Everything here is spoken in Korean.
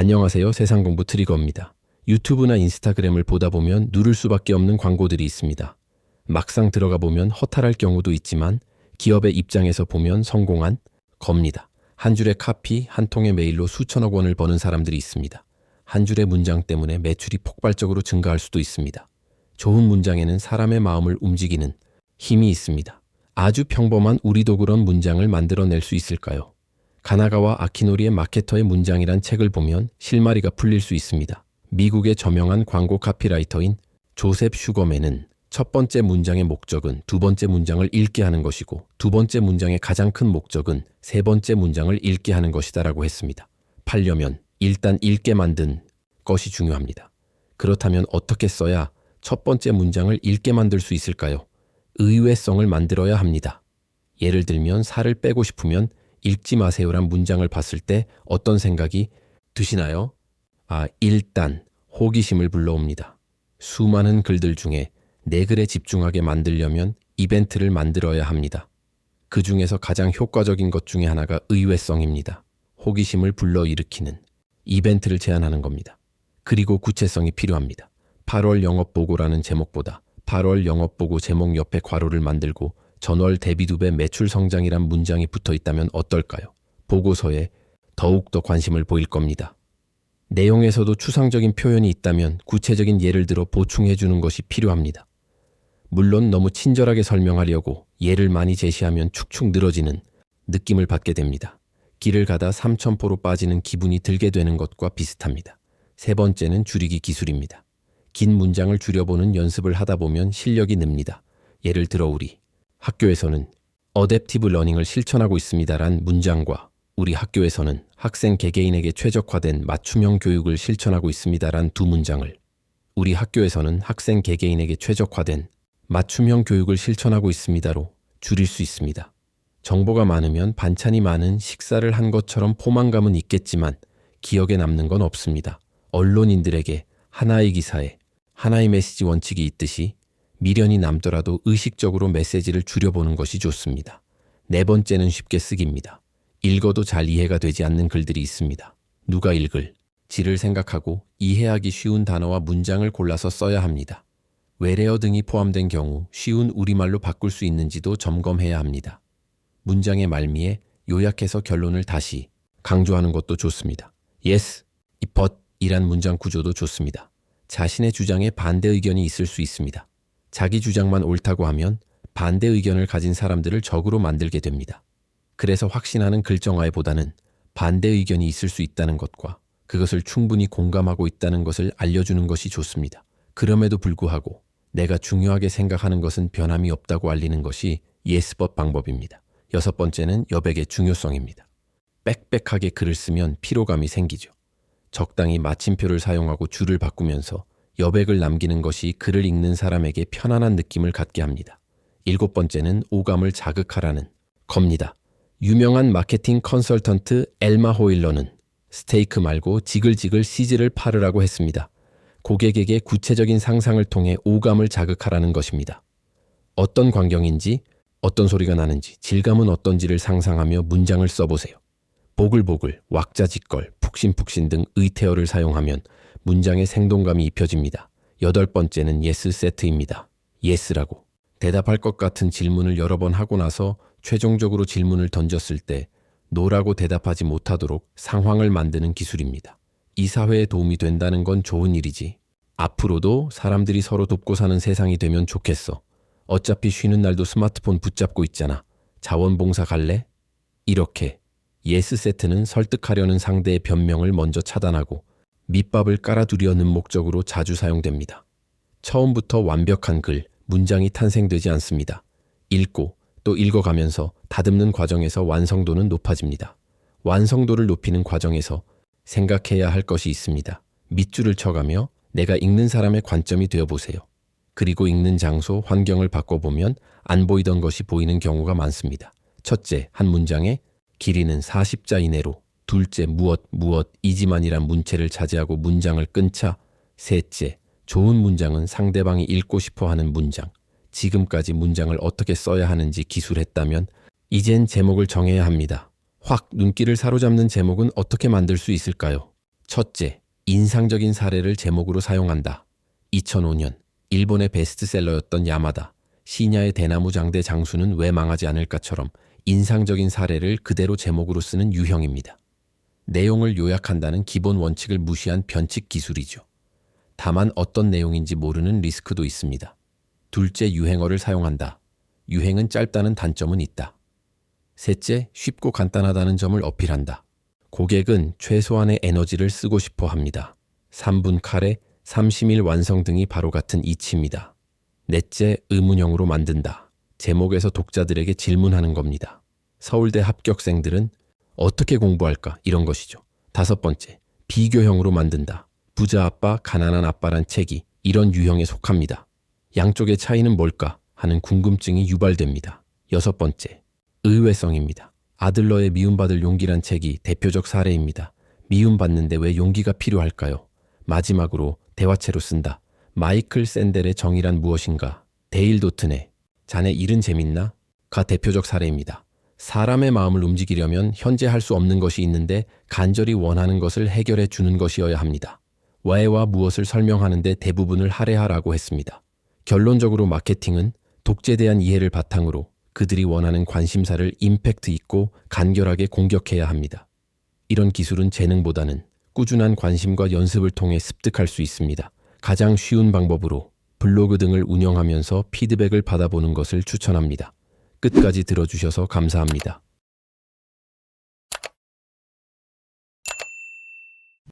안녕하세요. 세상공부 트리거입니다. 유튜브나 인스타그램을 보다 보면 누를 수밖에 없는 광고들이 있습니다. 막상 들어가 보면 허탈할 경우도 있지만 기업의 입장에서 보면 성공한 겁니다. 한 줄의 카피, 한 통의 메일로 수천억 원을 버는 사람들이 있습니다. 한 줄의 문장 때문에 매출이 폭발적으로 증가할 수도 있습니다. 좋은 문장에는 사람의 마음을 움직이는 힘이 있습니다. 아주 평범한 우리도 그런 문장을 만들어낼 수 있을까요? 가나가와 아키노리의 마케터의 문장이란 책을 보면 실마리가 풀릴 수 있습니다. 미국의 저명한 광고 카피라이터인 조셉 슈거맨은 첫 번째 문장의 목적은 두 번째 문장을 읽게 하는 것이고 두 번째 문장의 가장 큰 목적은 세 번째 문장을 읽게 하는 것이다라고 했습니다. 팔려면 일단 읽게 만든 것이 중요합니다. 그렇다면 어떻게 써야 첫 번째 문장을 읽게 만들 수 있을까요? 의외성을 만들어야 합니다. 예를 들면 살을 빼고 싶으면 읽지 마세요란 문장을 봤을 때 어떤 생각이 드시나요? 일단 호기심을 불러옵니다. 수많은 글들 중에 내 글에 집중하게 만들려면 이벤트를 만들어야 합니다. 그 중에서 가장 효과적인 것 중에 하나가 의외성입니다. 호기심을 불러일으키는 이벤트를 제안하는 겁니다. 그리고 구체성이 필요합니다. 8월 영업보고라는 제목보다 8월 영업보고 제목 옆에 괄호를 만들고 전월 대비 2배 매출 성장이란 문장이 붙어 있다면 어떨까요? 보고서에 더욱더 관심을 보일 겁니다. 내용에서도 추상적인 표현이 있다면 구체적인 예를 들어 보충해 주는 것이 필요합니다. 물론 너무 친절하게 설명하려고 예를 많이 제시하면 축축 늘어지는 느낌을 받게 됩니다. 길을 가다 삼천포로 빠지는 기분이 들게 되는 것과 비슷합니다. 세 번째는 줄이기 기술입니다. 긴 문장을 줄여보는 연습을 하다 보면 실력이 늡니다. 예를 들어 우리 학교에서는 어댑티브 러닝을 실천하고 있습니다란 문장과 우리 학교에서는 학생 개개인에게 최적화된 맞춤형 교육을 실천하고 있습니다란 두 문장을 우리 학교에서는 학생 개개인에게 최적화된 맞춤형 교육을 실천하고 있습니다로 줄일 수 있습니다. 정보가 많으면 반찬이 많은 식사를 한 것처럼 포만감은 있겠지만 기억에 남는 건 없습니다. 언론인들에게 하나의 기사에 하나의 메시지 원칙이 있듯이 미련이 남더라도 의식적으로 메시지를 줄여보는 것이 좋습니다. 네 번째는 쉽게 쓰기입니다. 읽어도 잘 이해가 되지 않는 글들이 있습니다. 누가 읽을지를 생각하고 이해하기 쉬운 단어와 문장을 골라서 써야 합니다. 외래어 등이 포함된 경우 쉬운 우리말로 바꿀 수 있는지도 점검해야 합니다. 문장의 말미에 요약해서 결론을 다시 강조하는 것도 좋습니다. yes, but 이란 문장 구조도 좋습니다. 자신의 주장에 반대 의견이 있을 수 있습니다. 자기 주장만 옳다고 하면 반대 의견을 가진 사람들을 적으로 만들게 됩니다. 그래서 확신하는 글정화에보다는 반대 의견이 있을 수 있다는 것과 그것을 충분히 공감하고 있다는 것을 알려주는 것이 좋습니다. 그럼에도 불구하고 내가 중요하게 생각하는 것은 변함이 없다고 알리는 것이 예스법 방법입니다. 여섯 번째는 여백의 중요성입니다. 빽빽하게 글을 쓰면 피로감이 생기죠. 적당히 마침표를 사용하고 줄을 바꾸면서 여백을 남기는 것이 글을 읽는 사람에게 편안한 느낌을 갖게 합니다. 일곱 번째는 오감을 자극하라는 겁니다. 유명한 마케팅 컨설턴트 엘마 호일러는 스테이크 말고 지글지글 시즈를 팔으라고 했습니다. 고객에게 구체적인 상상을 통해 오감을 자극하라는 것입니다. 어떤 광경인지, 어떤 소리가 나는지, 질감은 어떤지를 상상하며 문장을 써보세요. 보글보글, 왁자지껄, 푹신푹신 등 의태어를 사용하면 문장에 생동감이 입혀집니다. 여덟 번째는 예스 세트입니다. 예스라고 대답할 것 같은 질문을 여러 번 하고 나서 최종적으로 질문을 던졌을 때 노라고 대답하지 못하도록 상황을 만드는 기술입니다. 이 사회에 도움이 된다는 건 좋은 일이지. 앞으로도 사람들이 서로 돕고 사는 세상이 되면 좋겠어. 어차피 쉬는 날도 스마트폰 붙잡고 있잖아. 자원봉사 갈래? 이렇게 예스 세트는 설득하려는 상대의 변명을 먼저 차단하고 밑밥을 깔아두려는 목적으로 자주 사용됩니다. 처음부터 완벽한 글, 문장이 탄생되지 않습니다. 읽고 또 읽어가면서 다듬는 과정에서 완성도는 높아집니다. 완성도를 높이는 과정에서 생각해야 할 것이 있습니다. 밑줄을 쳐가며 내가 읽는 사람의 관점이 되어보세요. 그리고 읽는 장소, 환경을 바꿔보면 안 보이던 것이 보이는 경우가 많습니다. 첫째, 한 문장에 길이는 40자 이내로, 둘째, 무엇이지만이란 문체를 차지하고 문장을 끊자. 셋째, 좋은 문장은 상대방이 읽고 싶어 하는 문장. 지금까지 문장을 어떻게 써야 하는지 기술했다면 이젠 제목을 정해야 합니다. 확 눈길을 사로잡는 제목은 어떻게 만들 수 있을까요? 첫째, 인상적인 사례를 제목으로 사용한다. 2005년 일본의 베스트셀러였던 야마다 시냐의 대나무 장대 장수는 왜 망하지 않을까처럼 인상적인 사례를 그대로 제목으로 쓰는 유형입니다. 내용을 요약한다는 기본 원칙을 무시한 변칙 기술이죠. 다만 어떤 내용인지 모르는 리스크도 있습니다. 둘째, 유행어를 사용한다. 유행은 짧다는 단점은 있다. 셋째, 쉽고 간단하다는 점을 어필한다. 고객은 최소한의 에너지를 쓰고 싶어 합니다. 3분 카레, 30일 완성 등이 바로 같은 이치입니다. 넷째, 의문형으로 만든다. 제목에서 독자들에게 질문하는 겁니다. 서울대 합격생들은 어떻게 공부할까? 이런 것이죠. 다섯 번째, 비교형으로 만든다. 부자 아빠, 가난한 아빠란 책이 이런 유형에 속합니다. 양쪽의 차이는 뭘까 하는 궁금증이 유발됩니다. 여섯 번째, 의외성입니다. 아들러의 미움받을 용기란 책이 대표적 사례입니다. 미움받는데 왜 용기가 필요할까요? 마지막으로 대화체로 쓴다. 마이클 샌델의 정의란 무엇인가? 데일 도튼의 자네 일은 재밌나? 가 대표적 사례입니다. 사람의 마음을 움직이려면 현재 할 수 없는 것이 있는데 간절히 원하는 것을 해결해 주는 것이어야 합니다. 왜와 무엇을 설명하는데 대부분을 할애하라고 했습니다. 결론적으로 마케팅은 독재에 대한 이해를 바탕으로 그들이 원하는 관심사를 임팩트 있고 간결하게 공격해야 합니다. 이런 기술은 재능보다는 꾸준한 관심과 연습을 통해 습득할 수 있습니다. 가장 쉬운 방법으로 블로그 등을 운영하면서 피드백을 받아보는 것을 추천합니다. 끝까지 들어주셔서 감사합니다.